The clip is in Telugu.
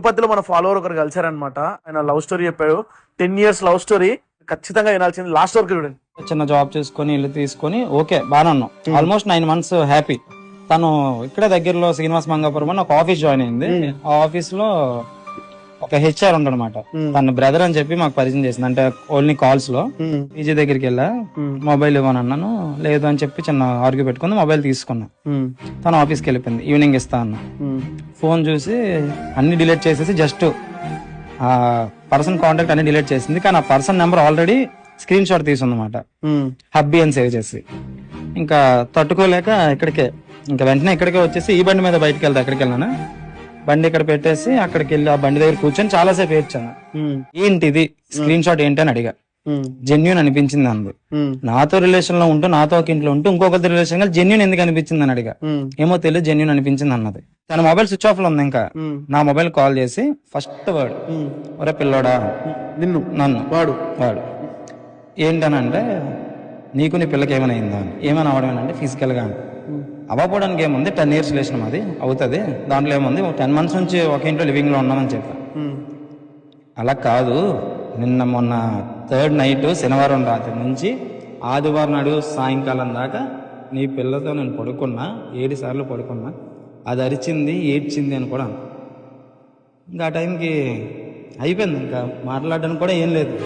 తిరుపతిలో మన ఫాలోవర్ ఒకరు కలిసారనమాట. ఆయన లవ్ స్టోరీ చెప్పాడు. 10 years లవ్ స్టోరీ. ఖచ్చితంగా వినాల్సింది. లాస్ట్ వరకు చూడండి. చిన్న జాబ్ చేసుకొని ఇల్లు తీసుకొని ఓకే బాగానే ఉన్నాం. Almost 9 months happy. తను ఇక్కడే దగ్గరలో శ్రీనివాస్ మంగాపురం అని ఒక ఆఫీస్ జాయిన్ అయింది. ఆ ఆఫీస్ లో ఒక హెచ్ఆర్ ఉండనమాట. తన బ్రదర్ అని చెప్పి మాకు పరిచయం చేసింది. అంటే ఓన్లీ కాల్స్ లో పీజీ దగ్గరికి వెళ్ళా, మొబైల్ ఇవ్వను అన్నాను. లేదు అని చెప్పి చిన్న ఆర్గ్యూ పెట్టుకుంది. మొబైల్ తీసుకున్నా. తను ఆఫీస్కి వెళ్ళిపోయింది. ఈవినింగ్ ఇస్తా అన్న. ఫోన్ చూసి అన్ని డిలీట్ చేసేసి జస్ట్ ఆ పర్సన్ కాంటాక్ట్ అన్ని డిలీట్ చేసింది. కానీ ఆ person number already screen shot తీసుందన్నమాట. హబ్బీ అని సేవ్ చేసి ఇంకా తట్టుకోలేక ఇంకా వెంటనే ఇక్కడికే వచ్చేసి ఈ బండి మీద బయటకు వెళ్తా. ఎక్కడికి వెళ్ళాను, బండి ఇక్కడ పెట్టేసి అక్కడికి వెళ్ళి ఆ బండి దగ్గర కూర్చొని చాలాసేపు ఏడ్చాను. ఏంటిది స్క్రీన్ షాట్ ఏంటి అని అడిగా. జెన్యూన్ అనిపించింది అంది. నాతో రిలేషన్ లో ఉంటూ నాతో ఒక ఇంట్లో ఉంటూ ఇంకొకరి రిలేషన్ జెన్యూన్ ఎందుకు అనిపించింది అని అడిగా. ఏమో తెలియదు జెన్యూన్ అనిపించింది అన్నది. తన మొబైల్ స్విచ్ ఆఫ్ లో ఉంది. ఇంకా నా మొబైల్ కాల్ చేసి ఫస్ట్ వర్డ్ ఒరే పిల్లోడా, నన్ను వాడు ఏంటనంటే నీకు నీ పిల్లకి ఏమైనా అయిందా అని. ఏమైనా అవడం అంటే ఫిజికల్ గా అవ్వకపోవడానికి ఏముంది, 10 years రిలేషన్ అది అవుతుంది, దాంట్లో ఏముంది, 10 months నుంచి ఒక ఇంట్లో లివింగ్ లో ఉన్నామని చెప్పా. అలా కాదు, మొన్న 3rd night శనివారం రాత్రి నుంచి ఆదివారం నాడు సాయంకాలం దాకా నీ పిల్లతో నేను పడుకున్నా, 7 సార్లు పడుకున్నా, అది అరిచింది ఏడ్చింది అని కూడా. ఇంకా ఆ టైంకి అయిపోయింది, ఇంకా మాట్లాడడానికి కూడా ఏం లేదు.